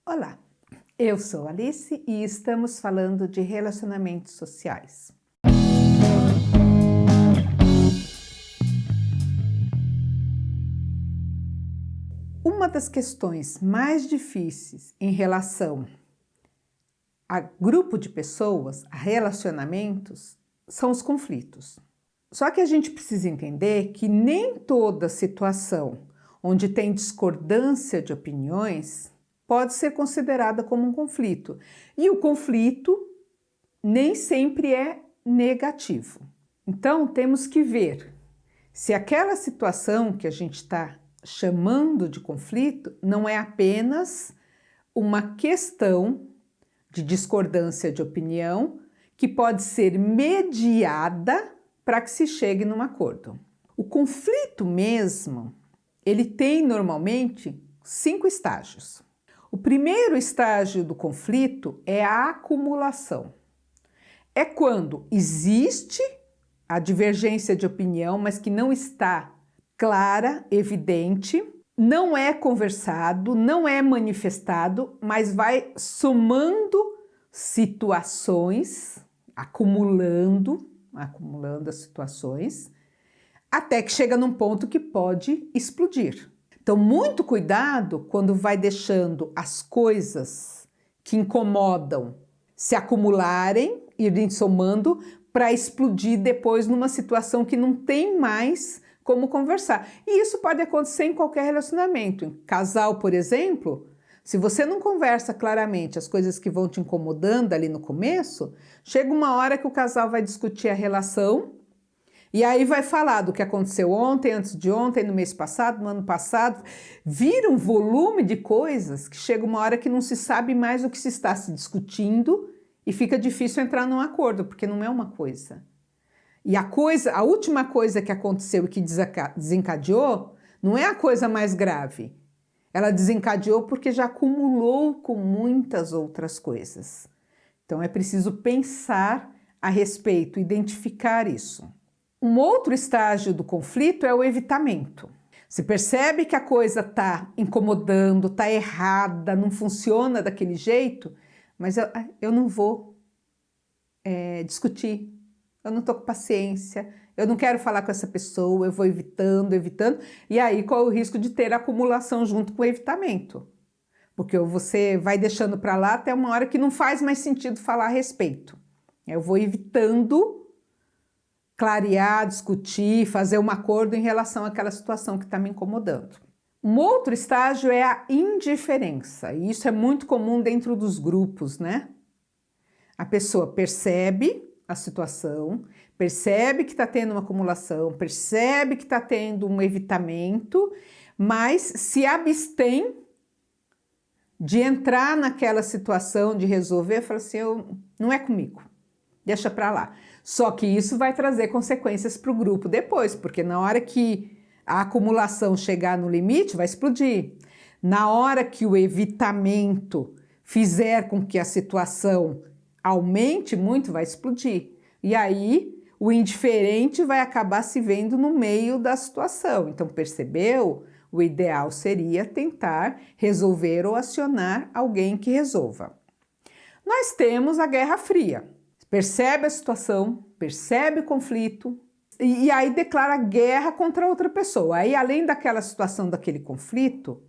Olá, eu sou Alice e estamos falando de relacionamentos sociais. Uma das questões mais difíceis em relação a grupo de pessoas, a relacionamentos, são os conflitos. Só que a gente precisa entender que nem toda situação onde tem discordância de opiniões pode ser considerada como um conflito. E o conflito nem sempre é negativo. Então, temos que ver se aquela situação que a gente está chamando de conflito não é apenas uma questão de discordância de opinião que pode ser mediada para que se chegue num acordo. O conflito mesmo, ele tem normalmente 5 estágios. O primeiro estágio do conflito é a acumulação. É quando existe a divergência de opinião, mas que não está clara, evidente, não é conversado, não é manifestado, mas vai somando situações, acumulando as situações, até que chega num ponto que pode explodir. Então, muito cuidado quando vai deixando as coisas que incomodam se acumularem, irem somando, para explodir depois numa situação que não tem mais como conversar. E isso pode acontecer em qualquer relacionamento. Em casal, por exemplo, se você não conversa claramente as coisas que vão te incomodando ali no começo, chega uma hora que o casal vai discutir a relação e aí vai falar do que aconteceu ontem, antes de ontem, no mês passado, no ano passado. Vira um volume de coisas que chega uma hora que não se sabe mais o que se está se discutindo e fica difícil entrar num acordo, porque não é uma coisa. E a última coisa que aconteceu e que desencadeou, não é a coisa mais grave. Ela desencadeou porque já acumulou com muitas outras coisas. Então é preciso pensar a respeito, identificar isso. Um outro estágio do conflito é o evitamento. Se percebe que a coisa está incomodando, está errada, não funciona daquele jeito, mas eu não vou discutir, eu não estou com paciência, eu não quero falar com essa pessoa, eu vou evitando, e aí qual é o risco de ter acumulação junto com o evitamento? Porque você vai deixando para lá até uma hora que não faz mais sentido falar a respeito. Eu vou evitando clarear, discutir, fazer um acordo em relação àquela situação que está me incomodando. Um outro estágio é a indiferença, e isso é muito comum dentro dos grupos, né? A pessoa percebe a situação, percebe que está tendo uma acumulação, percebe que está tendo um evitamento, mas se abstém de entrar naquela situação, de resolver, fala assim, não é comigo, deixa para lá. Só que isso vai trazer consequências para o grupo depois, porque na hora que a acumulação chegar no limite, vai explodir. Na hora que o evitamento fizer com que a situação aumente muito, vai explodir. E aí o indiferente vai acabar se vendo no meio da situação. Então, percebeu? O ideal seria tentar resolver ou acionar alguém que resolva. Nós temos a Guerra Fria. Percebe a situação, percebe o conflito e aí declara guerra contra outra pessoa. Aí, além daquela situação, daquele conflito,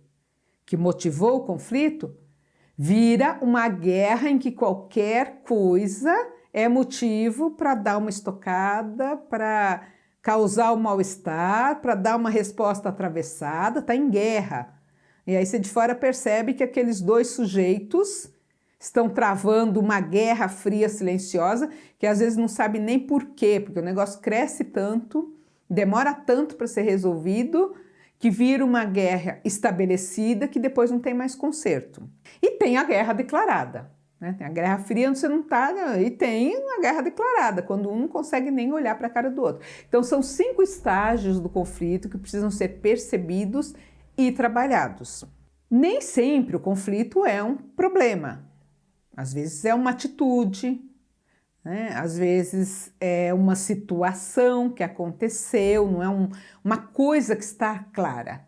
que motivou o conflito, vira uma guerra em que qualquer coisa é motivo para dar uma estocada, para causar um mal-estar, para dar uma resposta atravessada, está em guerra. E aí você de fora percebe que aqueles dois sujeitos estão travando uma guerra fria, silenciosa, que às vezes não sabe nem por quê, porque o negócio cresce tanto, demora tanto para ser resolvido, que vira uma guerra estabelecida que depois não tem mais conserto. E tem a guerra declarada, né? Tem a Guerra Fria onde você não está, e tem a guerra declarada, quando um não consegue nem olhar para a cara do outro. Então são 5 estágios do conflito que precisam ser percebidos e trabalhados. Nem sempre o conflito é um problema. Às vezes é uma atitude, né? Às vezes é uma situação que aconteceu, não é uma coisa que está clara.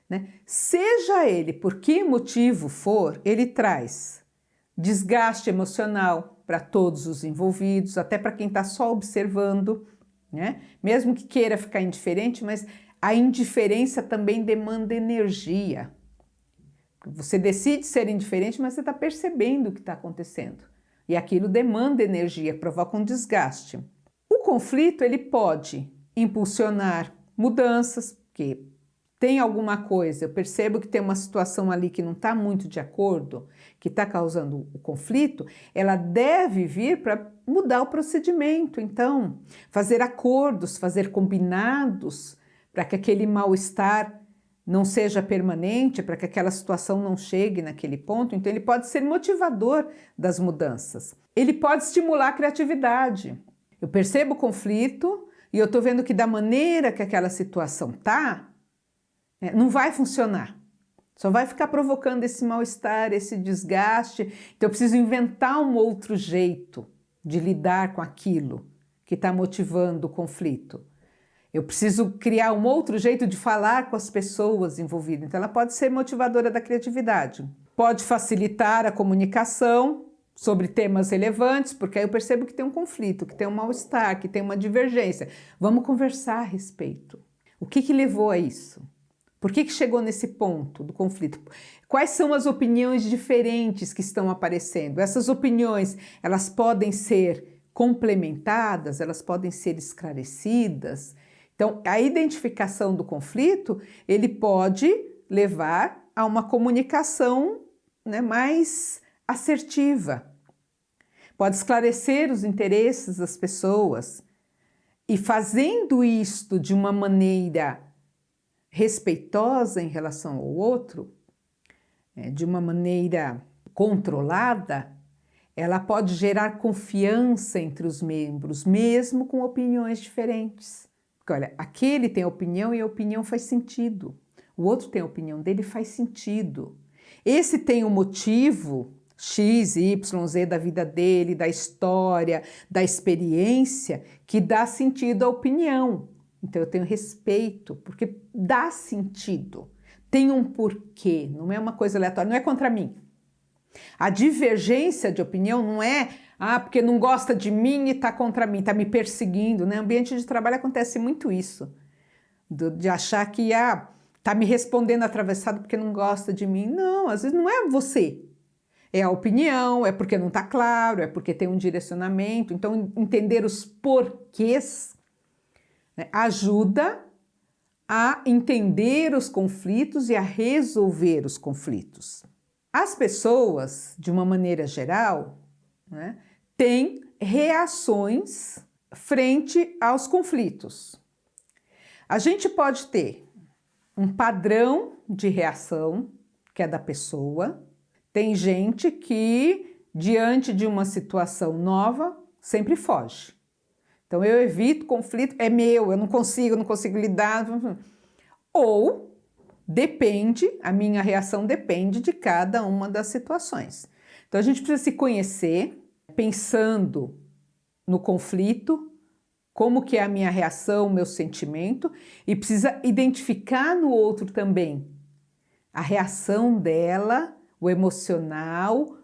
né? Seja ele por que motivo for, ele traz desgaste emocional para todos os envolvidos, até para quem está só observando, né? Mesmo que queira ficar indiferente, mas a indiferença também demanda energia. Você decide ser indiferente, mas você está percebendo o que está acontecendo. E aquilo demanda energia, provoca um desgaste. O conflito, ele pode impulsionar mudanças, porque tem alguma coisa, eu percebo que tem uma situação ali que não está muito de acordo, que está causando o conflito, ela deve vir para mudar o procedimento. Então, fazer acordos, fazer combinados para que aquele mal-estar não seja permanente, para que aquela situação não chegue naquele ponto. Então, ele pode ser motivador das mudanças. Ele pode estimular a criatividade. Eu percebo o conflito e eu estou vendo que da maneira que aquela situação está, não vai funcionar. Só vai ficar provocando esse mal-estar, esse desgaste. Então eu preciso inventar um outro jeito de lidar com aquilo que está motivando o conflito. Eu preciso criar um outro jeito de falar com as pessoas envolvidas. Então ela pode ser motivadora da criatividade. Pode facilitar a comunicação sobre temas relevantes, porque aí eu percebo que tem um conflito, que tem um mal-estar, que tem uma divergência. Vamos conversar a respeito. O que levou a isso? Por que chegou nesse ponto do conflito? Quais são as opiniões diferentes que estão aparecendo? Essas opiniões, elas podem ser complementadas, elas podem ser esclarecidas. Então, a identificação do conflito, ele pode levar a uma comunicação, né, mais assertiva. Pode esclarecer os interesses das pessoas. E fazendo isto de uma maneira respeitosa em relação ao outro, de uma maneira controlada, ela pode gerar confiança entre os membros, mesmo com opiniões diferentes. Porque, olha, aquele tem opinião e a opinião faz sentido. O outro tem a opinião dele e faz sentido. Esse tem um motivo X, Y, Z da vida dele, da história, da experiência, que dá sentido à opinião. Então eu tenho respeito, porque dá sentido, tem um porquê, não é uma coisa aleatória, não é contra mim. A divergência de opinião não é, porque não gosta de mim e está contra mim, está me perseguindo, né? No ambiente de trabalho acontece muito isso, de achar que está me respondendo atravessado porque não gosta de mim. Não, às vezes não é você, é a opinião, é porque não está claro, é porque tem um direcionamento. Então entender os porquês ajuda a entender os conflitos e a resolver os conflitos. As pessoas, de uma maneira geral, têm reações frente aos conflitos. A gente pode ter um padrão de reação, que é da pessoa. Tem gente que, diante de uma situação nova, sempre foge. Então eu evito conflito, é meu, eu não consigo lidar. Ou depende, a minha reação depende de cada uma das situações. Então a gente precisa se conhecer, pensando no conflito, como que é a minha reação, o meu sentimento, e precisa identificar no outro também a reação dela, o emocional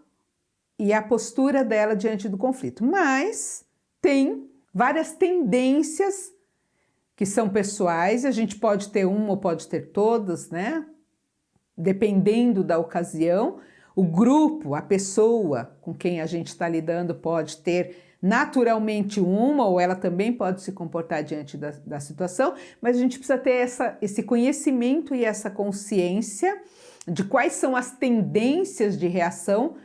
e a postura dela diante do conflito. Mas tem várias tendências que são pessoais, e a gente pode ter uma ou pode ter todas, né? Dependendo da ocasião. O grupo, a pessoa com quem a gente está lidando pode ter naturalmente uma, ou ela também pode se comportar diante da situação, mas a gente precisa ter esse conhecimento e essa consciência de quais são as tendências de reação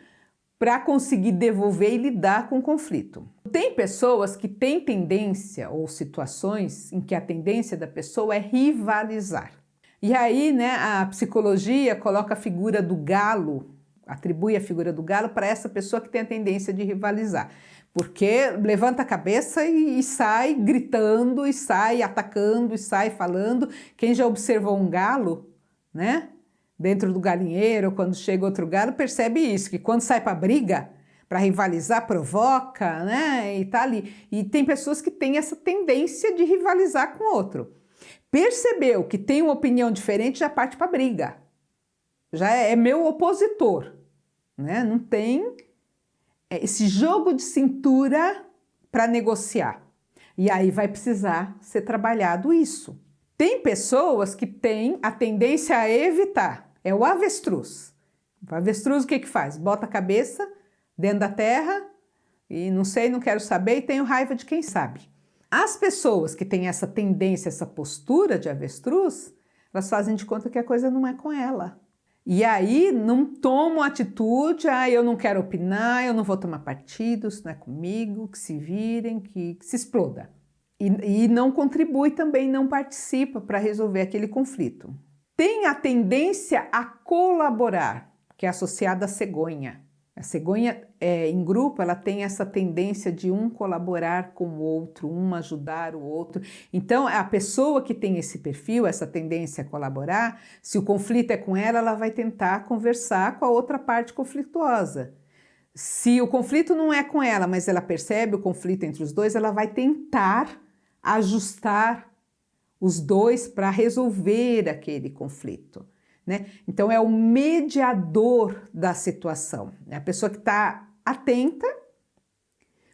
para conseguir devolver e lidar com o conflito. Tem pessoas que têm tendência, ou situações em que a tendência da pessoa é rivalizar. E aí, né, a psicologia coloca a figura do galo, atribui a figura do galo para essa pessoa que tem a tendência de rivalizar. Porque levanta a cabeça e sai gritando, e sai atacando, e sai falando. Quem já observou um galo, né? Dentro do galinheiro, quando chega outro galo, percebe isso, que quando sai para briga, para rivalizar, provoca, né? E tá ali. E tem pessoas que têm essa tendência de rivalizar com o outro. Percebeu que tem uma opinião diferente, já parte para briga. Já é meu opositor, né? Não tem esse jogo de cintura para negociar. E aí vai precisar ser trabalhado isso. Tem pessoas que têm a tendência a evitar. É o avestruz. O avestruz o que faz? Bota a cabeça dentro da terra e não sei, não quero saber e tenho raiva de quem sabe. As pessoas que têm essa tendência, essa postura de avestruz, elas fazem de conta que a coisa não é com ela. E aí não tomam atitude, eu não quero opinar, eu não vou tomar partido, isso não é comigo, que se virem, que se exploda. E não contribui também, não participa para resolver aquele conflito. Tem a tendência a colaborar, que é associada à cegonha. A cegonha, em grupo, ela tem essa tendência de um colaborar com o outro, um ajudar o outro. Então, a pessoa que tem esse perfil, essa tendência a colaborar, se o conflito é com ela, ela vai tentar conversar com a outra parte conflituosa. Se o conflito não é com ela, mas ela percebe o conflito entre os dois, ela vai tentar ajustar os dois para resolver aquele conflito. Né? Então, é o mediador da situação, é a pessoa que está atenta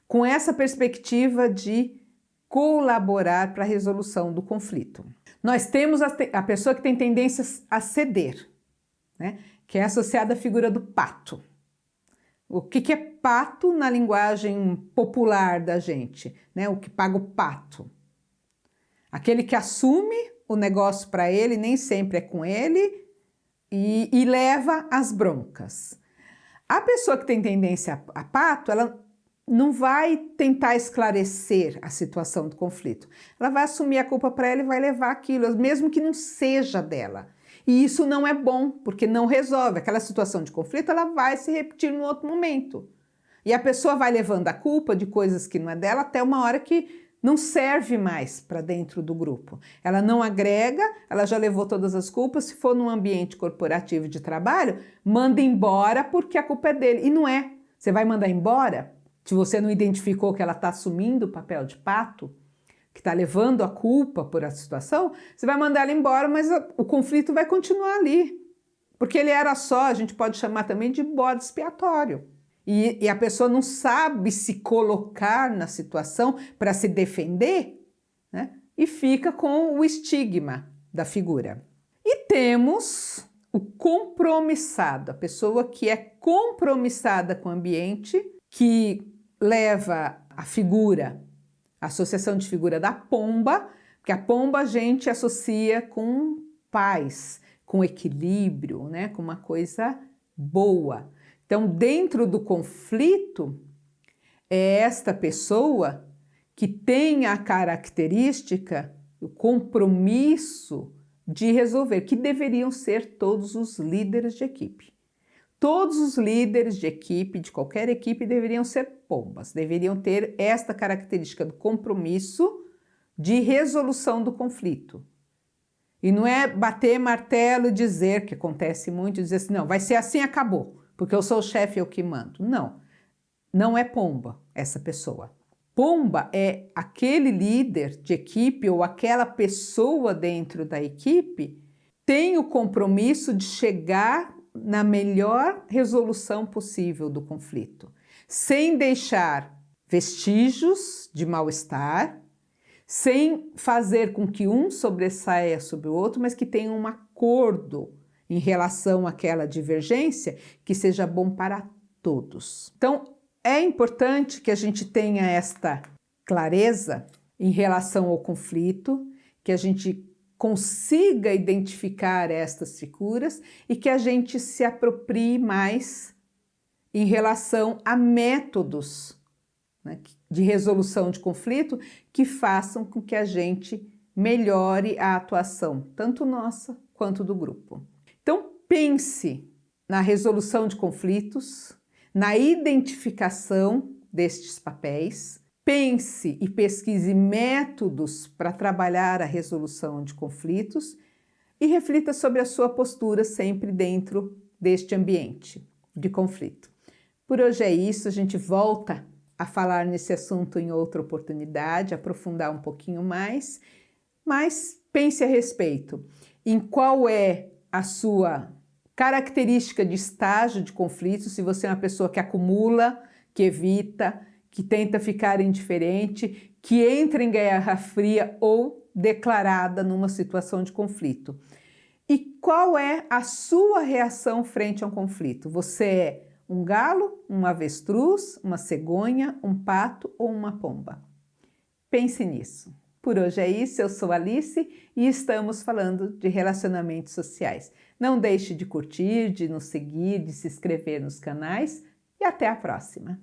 com essa perspectiva de colaborar para a resolução do conflito. Nós temos a pessoa que tem tendências a ceder, né? Que é associada à figura do pato. O que é pato na linguagem popular da gente? Né? O que paga o pato. Aquele que assume o negócio para ele, nem sempre é com ele, e leva as broncas. A pessoa que tem tendência a pato, ela não vai tentar esclarecer a situação do conflito. Ela vai assumir a culpa para ela e vai levar aquilo, mesmo que não seja dela. E isso não é bom, porque não resolve. Aquela situação de conflito, ela vai se repetir no outro momento. E a pessoa vai levando a culpa de coisas que não é dela até uma hora que não serve mais para dentro do grupo. Ela não agrega, ela já levou todas as culpas. Se for num ambiente corporativo de trabalho, manda embora porque a culpa é dele. E não é. Você vai mandar embora se você não identificou que ela está assumindo o papel de pato, que está levando a culpa por a situação, você vai mandar ela embora, mas o conflito vai continuar ali. Porque ele era só, a gente pode chamar também de bode expiatório. E a pessoa não sabe se colocar na situação para se defender, né? E fica com o estigma da figura. E temos o compromissado, a pessoa que é compromissada com o ambiente, que leva a figura, a associação de figura da pomba, porque a pomba a gente associa com paz, com equilíbrio, né? Com uma coisa boa. Então, dentro do conflito, é esta pessoa que tem a característica, o compromisso de resolver, que deveriam ser todos os líderes de equipe. Todos os líderes de equipe, de qualquer equipe, deveriam ser pombas, deveriam ter esta característica do compromisso de resolução do conflito. E não é bater martelo e dizer, que acontece muito, dizer assim, não, vai ser assim, acabou. Porque eu sou o chefe, eu que mando. Não, não é pomba essa pessoa. Pomba é aquele líder de equipe ou aquela pessoa dentro da equipe tem o compromisso de chegar na melhor resolução possível do conflito, sem deixar vestígios de mal-estar, sem fazer com que um sobressaia sobre o outro, mas que tenha um acordo em relação àquela divergência que seja bom para todos. Então, é importante que a gente tenha esta clareza em relação ao conflito, que a gente consiga identificar estas figuras e que a gente se aproprie mais em relação a métodos, né, de resolução de conflito que façam com que a gente melhore a atuação, tanto nossa quanto do grupo. Então, pense na resolução de conflitos, na identificação destes papéis, pense e pesquise métodos para trabalhar a resolução de conflitos e reflita sobre a sua postura sempre dentro deste ambiente de conflito. Por hoje é isso, a gente volta a falar nesse assunto em outra oportunidade, aprofundar um pouquinho mais. Mas pense a respeito em qual é a sua característica de estágio de conflito, se você é uma pessoa que acumula, que evita, que tenta ficar indiferente, que entra em guerra fria ou declarada numa situação de conflito. E qual é a sua reação frente a um conflito? Você é um galo, um avestruz, uma cegonha, um pato ou uma pomba? Pense nisso. Por hoje é isso, eu sou Alice e estamos falando de relacionamentos sociais. Não deixe de curtir, de nos seguir, de se inscrever nos canais e até a próxima!